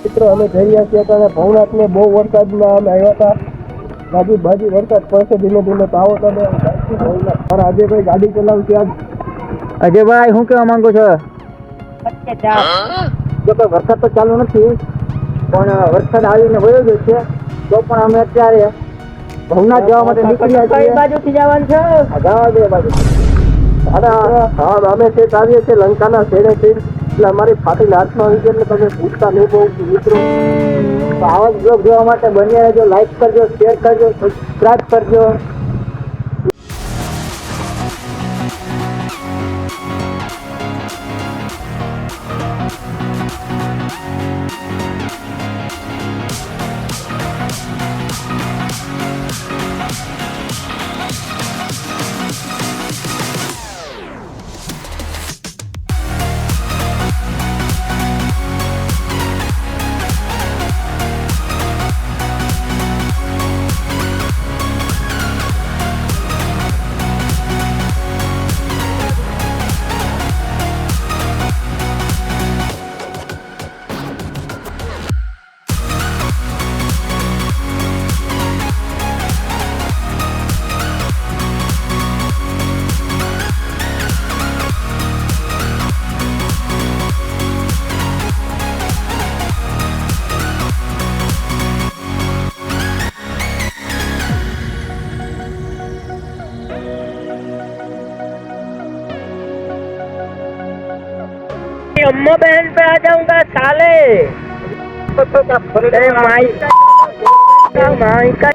મિત્રો અમે જઈ રહ્યા છીએ ત્યારે ભવનાથને બહુ વરસાદમાં અમે આવ્યા હતા. ગાડી બાજી વરસાદ પડશે ધીમે ધીમે તો આવો તમે ભવનાથ. પણ અજયભાઈ ગાડી ચલાવશે આજ. અજયભાઈ શું કહેવા માંગો છો? જો કે વરસાદ તો ચાલુ નથી પણ વરસાદ આવીને વયો ગયો છે તો પણ અમે અત્યારે ભવનાથ જવા માટે નીકળ્યા છીએ. કઈ બાજુથી જવાનું છે? જવા દે બાજુ. હા અમે તે આવીએ છીએ લંકાના છેડેથી એટલે અમારી ફાટી હાથમાં આવી ગઈ એટલે તમે પૂછતા નહીં બહુ મિત્રો. તો આવા જ બ્લોગ જોવા માટે બન્યા રહેજો. લાઈક કરજો, શેર કરજો, સબસ્ક્રાઇબ કરજો. अम्मा बहन पे आ जाऊंगा साले. माई का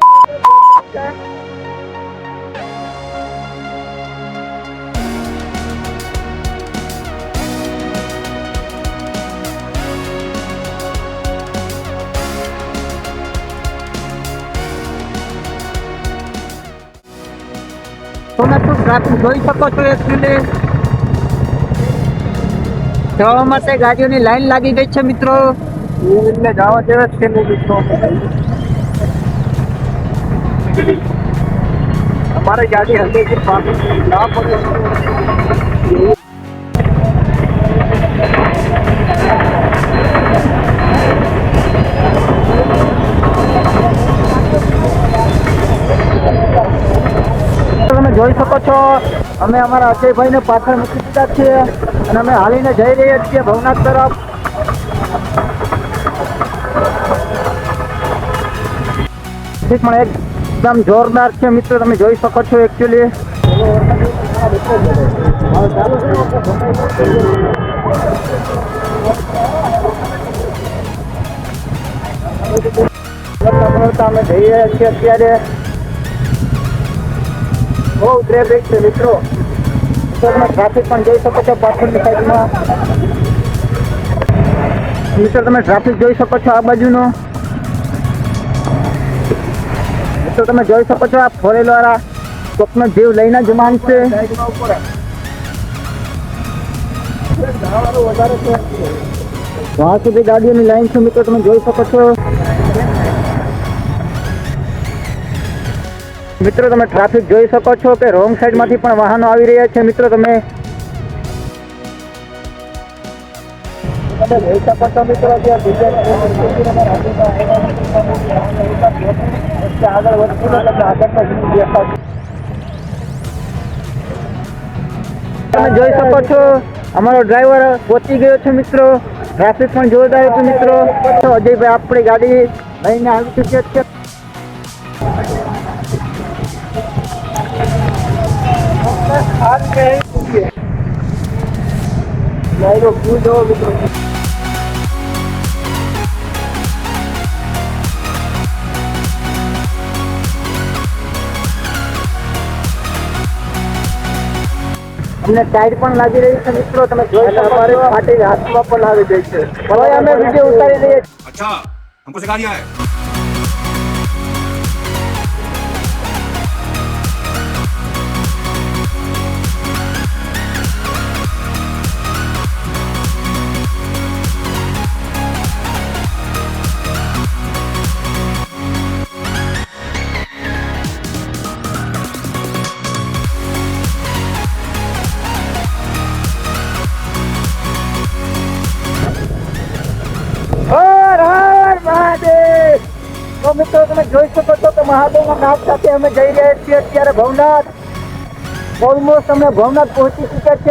ટ્રાફિક જોઈ શકો છો. એકચ્યુઅલી જવા માટે ગાડીઓની લાઈન લાગી ગઈ છે મિત્રો. એટલે જવા જેવા જ છે ને મિત્રો. અમારે ગાડી હશે ના પડે. તમે જોઈ શકો છો અમે અમારા અજયભાઈને પાછળ મૂકી દીધા છીએ અને અમે હાલીને જઈ રહ્યા છીએ ભવનાથ તરફ. પણ એકદમ જોરદાર છે મિત્રો. તમે જોઈ શકો છો. એકચ્યુઅલી અમે જઈ રહ્યા છીએ અત્યારે. બહુ ટ્રાફિક છે મિત્રો. તમે ટ્રાફિક પણ જોઈ શકો છો પાછળની સાઈડમાં. મિત્રો તમે ટ્રાફિક જોઈ શકો છો આ બાજુનો. મિત્રો તમે જોઈ શકો છો આ ફોરેલ વાળા કોકનો જીવ લઈને જ માનશે. વહાં સુધી ગાડીઓની લાઈન છે મિત્રો. તમે જોઈ શકો છો. મિત્રો તમે ટ્રાફિક જોઈ શકો છો કે રોંગ સાઈડમાંથી પણ વાહનો આવી રહ્યા છે મિત્રો. તમે જોઈ શકો છો મિત્રો. આગળ વધતું તમે જોઈ શકો છો અમારો ડ્રાઈવર પહોંચી ગયો છે મિત્રો. ટ્રાફિક પણ જોરદાર હતું મિત્રો. અજયભાઈ આપણી ગાડી લઈને આવી ચૂક્યા છે. અમને ટાઈટ પણ લાગી રહી છે મિત્રો. તમે જોઈ શકો છો. ફાટી હાથમાં પણ આવી ગઈ છે. હવે અમે વિડીયો ઉતારી લઈએ. अच्छा हमको सिखा दिया है. મિત્રો તમે જોઈ શકો છો કે મહાદેવના નામ સાથે અમે જઈ રહ્યા છીએ અત્યારે ભવનાથ. ઓલમોસ્ટ અમે ભવનાથ પહોંચી ચૂક્યા છીએ.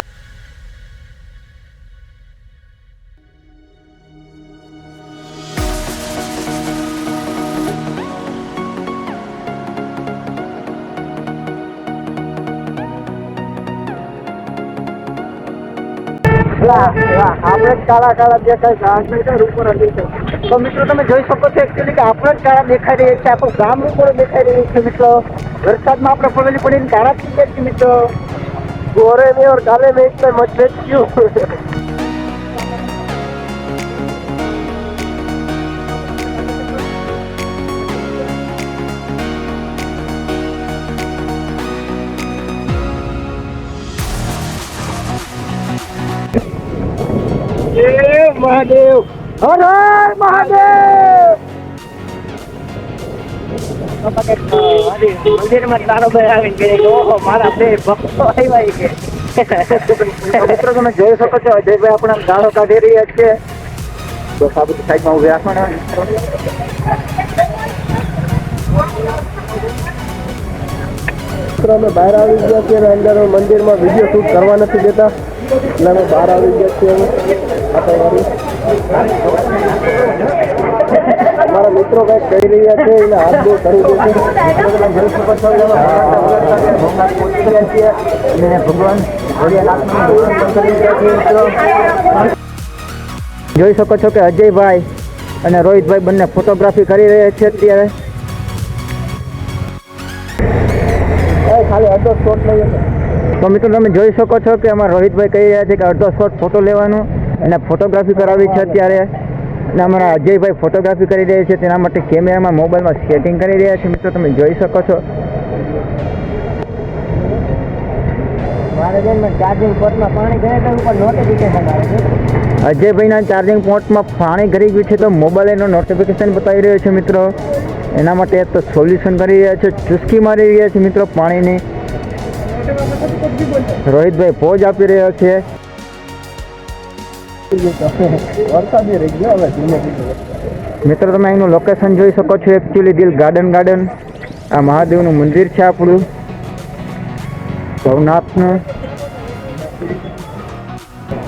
આપણે જ કાળા કાળા દેખાય છે. તો મિત્રો તમે જોઈ શકો છો એકચ્યુઅલી કે આપણે જ કાળા દેખાઈ રહ્યા છે. આખું ગામ ઉપર દેખાઈ રહ્યું છે મિત્રો. વરસાદમાં આપણે પગલી પડીને કાળા થઈ ગયા છીએ મિત્રો. गोरे में और काले में इतना मतभेद क्यों? महादेव, હર હર મહાદેવ. મંદિરમાં તારો ભાઈ આવીને કહે કે ઓહો મારા બે ભક્તો આવ્યા કે. મિત્રો તમે જોઈ શકો છો અજયભાઈ આપણે આમ ગાળો કાઢી રહ્યા છે. તો સાબુતી સાઈડમાં ઉભી રાખો ને. અમે બહાર આવી ગયા છીએ અને અંદર મંદિરમાં વિડીયો શૂટ કરવા નથી દેતા એટલે અમે બહાર આવી ગયા છીએ. અમારા મિત્રો કંઈક કહી રહ્યા છે એને હાથ દો કરી દે છે. ભગવાન જોઈ શકો છો કે અજયભાઈ અને રોહિતભાઈ બંને ફોટોગ્રાફી કરી રહ્યા છે અત્યારે. ખાલી અડધો શોટ લઈએ. તો મિત્રો તમે જોઈ શકો છો કે અમારા રોહિતભાઈ કહી રહ્યા છે કે અડધો શોટ ફોટો લેવાનું અને ફોટોગ્રાફી કરાવી છે અત્યારે. અને અમારા અજયભાઈ ફોટોગ્રાફી કરી રહ્યા છે તેના માટે કેમેરામાં મોબાઈલમાં સેટિંગ કરી રહ્યા છે. મિત્રો તમે જોઈ શકો છો. ચાર્જિંગ પોર્ટમાં પાણી ગયા ઉપર નોટિફિકેશન આવે છે. અજયભાઈના ચાર્જિંગ પોર્ટમાં પાણી ગરી ગયું છે તો મોબાઈલ એનો નોટિફિકેશન બતાવી રહ્યો છે મિત્રો. એના માટે તો સોલ્યુશન કરી રહ્યા છે, ચુસ્કી મારી રહ્યા છે મિત્રો પાણીની. રોહિતભાઈ પોજ આપી રહ્યો છે. વરસાદી રહી ગયો હવે ધીમે ધીમે. મિત્રો તમે અહીંનું લોકેશન જોઈ શકો છો. એકચ્યુઅલી દિલ ગાર્ડન. આ મહાદેવનું મંદિર છે આપણું ભવનાથનું.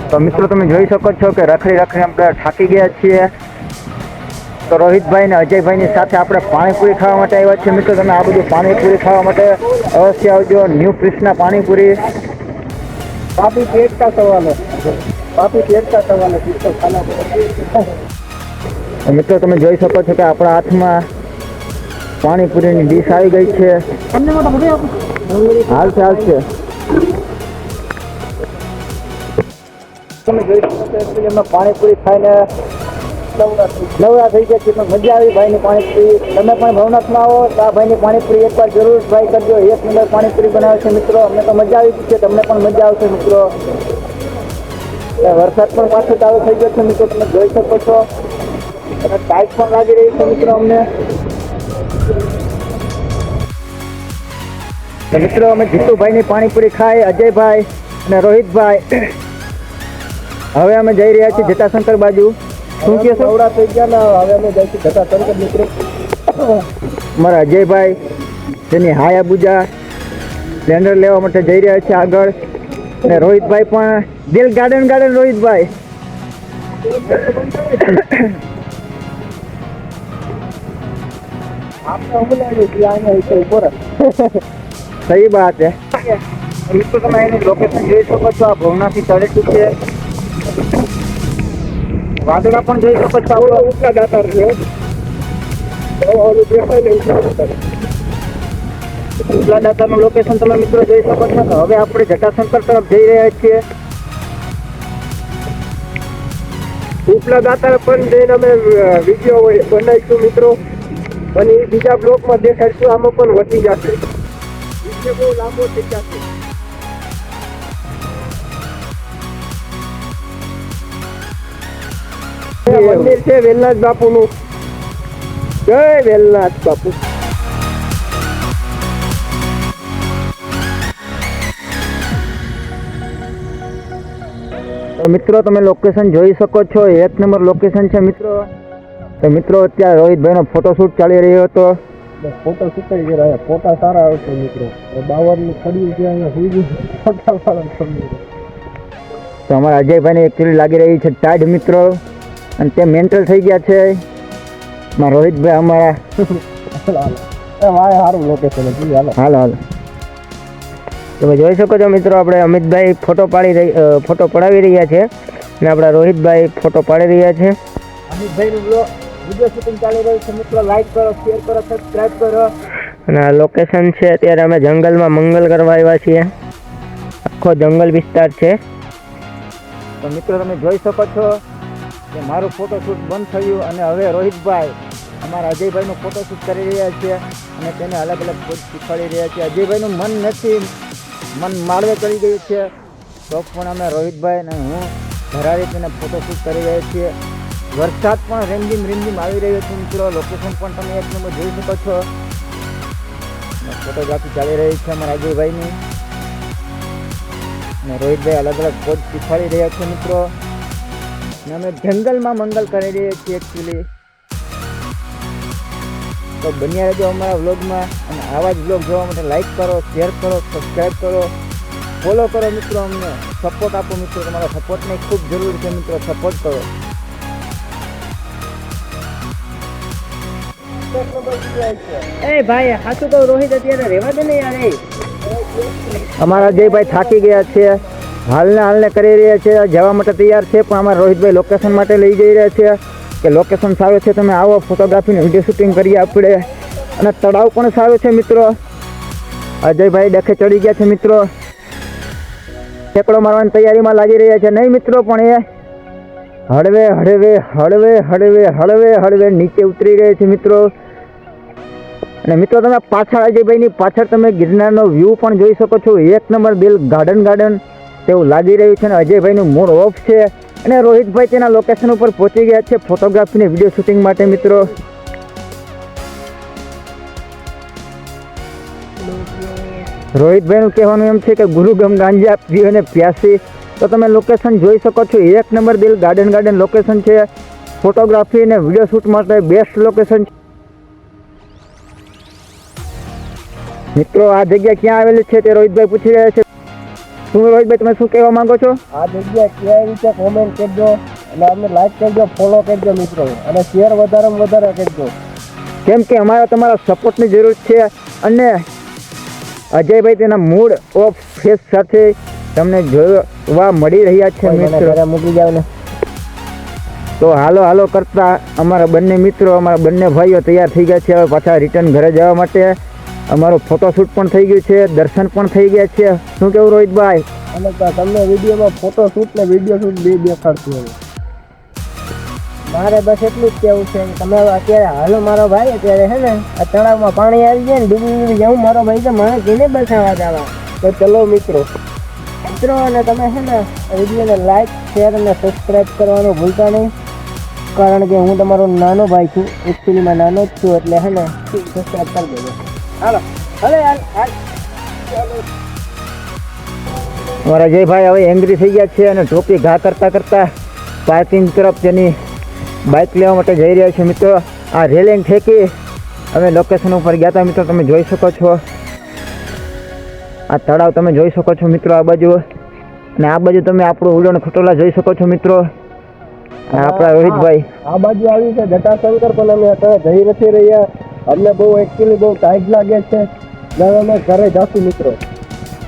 તો મિત્રો તમે જોઈ શકો છો કે રખડી આપણે થાકી ગયા છીએ. તો રોહિતભાઈ ને અજયભાઈની સાથે આપણે પાણીપુરી ખાવા માટે આવ્યા છીએ. મિત્રો તમે આ બધું પાણીપુરી ખાવા માટે અવશ્ય આવજો. ન્યૂ કૃષ્ણા પાણીપુરી. पापी पेट का सवाल है. पापी पेट का सवाल है. किसको खाना पड़ेगा. મિત્રો તમે જોઈ શકો છો કે આપણા હાથમાં પાણીપુરીની ડીશ આવી ગઈ છે. હાલશે તમે જોઈ શકો છો એમાં પાણીપુરી ખાઈને નવરા થઈ ગયા છે. પણ મજા આવી ભાઈની પાણીપુરી. તમે પણ ભવનાથમાં આવો તો આ ભાઈની પાણીપુરી એકવાર જરૂર ટ્રાય કરજો. એક નંબર પાણીપુરી બનાવે છે મિત્રો. અમને તો મજા આવી છે, તમને પણ મજા આવશે મિત્રો. વરસાદ પણ પાછો ચાલુ થઈ ગયો છે મિત્રો. તમે જોઈ શકો છો અને ટાઈટ પણ લાગી રહી છે મિત્રો અમને. તો મિત્રો અમે જીતુભાઈની પાણીપુરી ખાઈ, અજયભાઈ અને રોહિતભાઈ. હવે અમે જઈ રહ્યા છીએ જટાશંકર બાજુ. શું કહે છે? નવરા થઈ ગયા ને હવે અમે જઈશું જટાશંકર મિત્રો. મારા અજયભાઈ તેની હાયાબુજા સ્પ્લેન્ડર લેવા માટે જઈ રહ્યા છે આગળ. અને રોહિતભાઈ પણ દિલ ગાર્ડન રોહિતભાઈ. આપણે ઉમલાવી કે અહીંયા ઉપર સહી બાત હે. મિત્રો તમે એની લોકેશન જોઈ શકો છો. આ ભવનાથી તળેટું છે. વાદળા પણ જોઈ શકો છો. આપણો ઉપલા દાતાર છે. ઉપલા દાતારનું લોકેશન તમે મિત્રો જોઈ શકો છો. હવે આપણે જટાશંકર તરફ જઈ રહ્યા છીએ. ઉપલા દાતાર પણ જઈને અમે વિડીયો બનાવીશું મિત્રો. અને એ બીજા બ્લોકમાં દેખાડીશું. આમાં પણ વધી જશે. વિડીયો બહુ લાંબો થઈ જશે. મંદિર છે વેલનાથ બાપુનું. જય વેલનાથ બાપુ. તો મિત્રો તમે લોકેશન જોઈ શકો છો. એક નંબર લોકેશન છે મિત્રો. તો મિત્રો અત્યારે રોહિતભાઈનો ફોટોશૂટ ચાલી રહ્યો હતો. ફોટો સુકાઈ ગયા અહીંયા ફોટા સારા આવશે મિત્રો. 52 ખડ્યું છે અહીંયા સુઈ ગયું ફોટા સારા સમજો. તો અમારા અજયભાઈને એકચ્યુઅલી લાગી રહી છે ટાઈડ મિત્રો, અને તે મેન્ટલ થઈ ગયા છે. રોહિતભાઈ અમારા સારું લોકેશન હતું. હાલો હાલો. તમે જોઈ શકો છો મિત્રો, આપણે અમિતભાઈ ફોટો પડાવી રહ્યા છે અને આપણા રોહિતભાઈ ફોટો પાડી રહ્યા છે. અમિતભાઈનું વિડીયો શૂટિંગ ચાલી રહ્યું છે મિત્રો. લાઈક કરો, શેર કરો, સબસ્ક્રાઈબ કરો. અને આ લોકેશન છે અત્યારે અમે જંગલમાં મંગલ કરવા આવ્યા છીએ. આખો જંગલ વિસ્તાર છે. તો મિત્રો તમે જોઈ શકો છો કે મારું ફોટોશૂટ બંધ થયું અને હવે રોહિતભાઈ અમારા અજયભાઈનું ફોટોશૂટ કરી રહ્યા છે અને તેને અલગ અલગ પોઝ શીખવાડી રહ્યા છે. અજયભાઈનું મન નથી, મન માળવે કરી ગયું છે, તો પણ અમે રોહિતભાઈ અને હું ધરાવી તેને ફોટોશૂટ કરી રહ્યા છીએ. વરસાદ પણ રીમઝીમ આવી રહ્યો છે મિત્રો. લોકેશન પણ તમે એક નંબર જોઈ શકો છો. ફોટોગ્રાફી ચાલી રહી છે અમારા અજયભાઈની અને રોહિતભાઈ અલગ અલગ પોઝ શીખવાડી રહ્યા છે મિત્રો. અને અમે જંગલમાં મંગલ કરી રહ્યા છીએ એકચ્યુઅલી. તો બન્યા રહેજો અમારા વ્લોગમાં, અને આવા જ વ્લોગ જોવા માટે લાઈક કરો, શેર કરો, સબસ્ક્રાઈબ કરો, ફોલો કરો મિત્રો. અમને સપોર્ટ આપો મિત્રો. તમારા સપોર્ટની ખૂબ જરૂર છે મિત્રો. સપોર્ટ કરો. એ ભાઈ હાચું કહું, રોહિત અત્યારે રહેવા દે ને યાર. અમારા અજયભાઈ થાકી ગયા છે, હાલને કરી રહ્યા છે, જવા માટે તૈયાર છે, પણ અમારા રોહિતભાઈ લોકેશન માટે લઈ જઈ રહ્યા છે કે લોકેશન સારું છે, તમે આવો, ફોટોગ્રાફીને વિડીયો શૂટિંગ કરીએ આપણે. અને તળાવ પણ સારું છે મિત્રો. અજયભાઈ ડખે ચડી ગયા છે મિત્રો. ઠેકડો મારવાની તૈયારીમાં લાગી રહ્યા છે નહીં મિત્રો, પણ એ હળવે નીચે ઉતરી રહ્યા છે મિત્રો. અને મિત્રો તમે પાછળ અજયભાઈની પાછળ તમે ગિરનારનો વ્યૂ પણ જોઈ શકો છો. એક નંબર દિલ ગાર્ડન તેવું લાગી રહ્યું છે. અને અજયભાઈનું મૂડ ઓફ છે અને રોહિતભાઈ તેના લોકેશન ઉપર પહોંચી ગયા છે ફોટોગ્રાફીને વિડીયો શૂટિંગ માટે મિત્રો. રોહિતભાઈનું કહેવાનું એમ છે કે ગુરુગમ ગાંજા પીઓ અને પ્યાસી. તો તમે લોકેશન જોઈ શકો છો. એક નંબર દિલ ગાર્ડન લોકેશન છે. ફોટોગ્રાફી અને વિડીયો શૂટ માટે બેસ્ટ લોકેશન છે મિત્રો. આ જગ્યા ક્યાં આવેલી છે તે રોહિતભાઈ પૂછી રહ્યા છે. શું રોહિતભાઈ તમે શું કહેવા માંગો છો? આ જગ્યા ક્યાંય રીતે કોમેન્ટ કરજો અને અમને લાઈક કરજો, ફોલો કરજો મિત્રો, અને શેર વધારેમાં વધારે કરજો, કેમ કે અમારા તમારા સપોર્ટની જરૂર છે. અને અજયભાઈ તેના મૂડ ઓફ ફેસ સાથે તમને જોવા મળી રહ્યા છે મિત્રો. મૂકી જાવ ને. તો હાલો કરતા અમારા બંને મિત્રો, અમારા બંને ભાઈઓ તૈયાર થઈ ગયા છે હવે પાછા રિટર્ન ઘરે જવા માટે. અમારું ફોટોશૂટ પણ થઈ ગયું છે, દર્શન પણ થઈ ગયા છે. શું કેવું રોહિતભાઈ? અને તમને વિડીયોમાં ફોટોશૂટ ને વિડીયો શૂટ બે દેખાડતું હવે. મારે બસ એટલું જ કહેવું છે. તમે અત્યારે હાલો મારો ભાઈ, અત્યારે હે ને આ તળાવમાં પાણી આવી જાય ને ડૂબી જાઉં મારો ભાઈ, તો મારે કેને બચાવવા જવા. તો ચલો મિત્રો. અને તમે છે ને વિડીયોને લાઈક, શેર અને સબસ્ક્રાઈબ કરવાનું ભૂલતા નહીં, કારણ કે હું તમારો નાનો ભાઈ છું. એકચ્યુઅલીમાં નાનો જ છું, એટલે હે ને સબસ્ક્રાઈબ કરી દેજો. હાલો અમારા જયભાઈ હવે એંગ્રી થઈ ગયા છે અને ટોપી ઘા કરતા પાર્કિંગ તરફ તેની બાઇક લેવા માટે જઈ રહ્યા છે મિત્રો. આ રેલિંગ ઠેકી અમે લોકેશન ઉપર ગયા હતા મિત્રો. તમે જોઈ શકો છો આ તળાવ તમે જોઈ શકો છો મિત્રો આ બાજુ, અને આ બાજુ તમે આપણું ઉડણ ખટોલા જોઈ શકો છો મિત્રો. આપણા રોહિતભાઈ આ બાજુ આવી છે જટાશંકર, પણ અમે અત્યારે જઈ નથી રહ્યા. અમને એકચ્યુઅલી બહુ ટાઈટ લાગે છે. હવે અમે ઘરે જશું મિત્રો.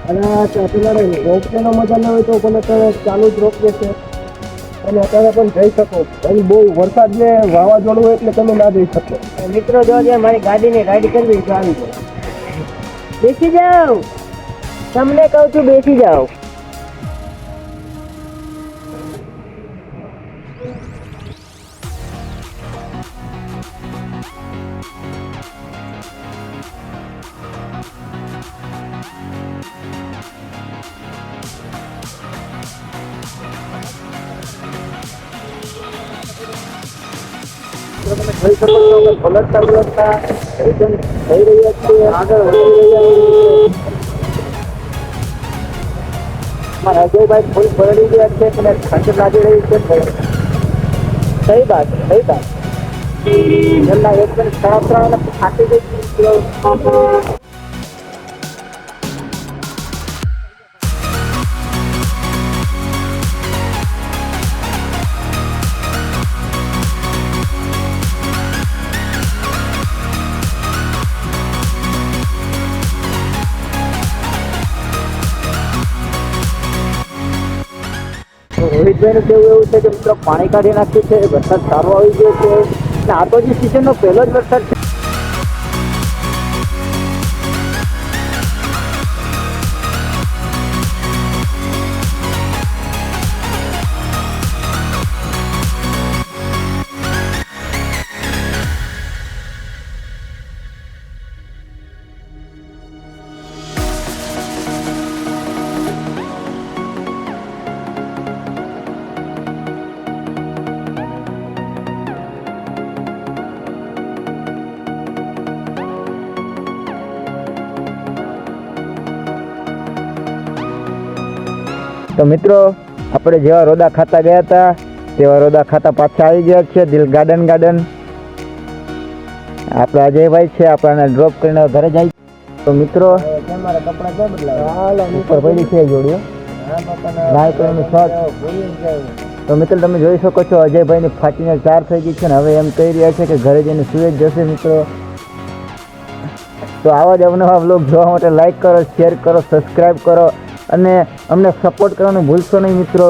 અને અત્યારે રોપવેનો મજા ન હોય તો પણ અત્યારે ચાલુ જ રોપવે છે, અને અત્યારે પણ જઈ શકો. અહીં બહુ વરસાદ ને વાવાઝોડું હોય એટલે તમે ના જઈ શકો મિત્રો. જો મારી ગાડીને રાઈડ કરવી તો આવી જાય. બેસી જાઓ, તમને કહું છું બેસી જાઓ. તમે જોઈ શકો છો કે ભલકતા રિટર્ન થઈ રહ્યા છીએ, આગળ વધી રહ્યા છીએ. મારા અજયભાઈ ફૂલ ભરડી ગયા છે અને ઠંડ લાગી રહી છે. સહી વાત. એમના 1.3 ફાટી ગઈ મિત્રો. રોહિતભાઈનું કહેવું એવું છે કે મિત્રો પાણી કાઢી નાખ્યું છે, વરસાદ સારો આવી ગયો છે અને આ તો જે સિઝનનો પહેલો જ વરસાદ છે. તો મિત્રો આપણે જેવા રોદા ખાતા ગયા હતા તેવા રોદા ખાતા પાછા આવી ગયા છે દિલ ગાર્ડન. આપણે અજયભાઈ છે, આપણને ડ્રોપ કરીને ઘરે જાય. તો મિત્રો મારા કપડા ક્યાં બદલાવા ઉપર પડી છે જોડીઓ લાલ કલરનું શર્ટ. તો મિત્રો તમે જોઈ શકો છો અજયભાઈની ફાટીને 4 થઈ ગઈ છે ને હવે એમ કહી રહ્યા છે કે ઘરે જઈને સુઈ જ જશે મિત્રો. તો આવા જ અવનવા વ્લોગ જોવા માટે લાઈક કરો, શેર કરો, સબસ્ક્રાઈબ કરો અને અમને સપોર્ટ કરવાનું ભૂલશો નહીં મિત્રો.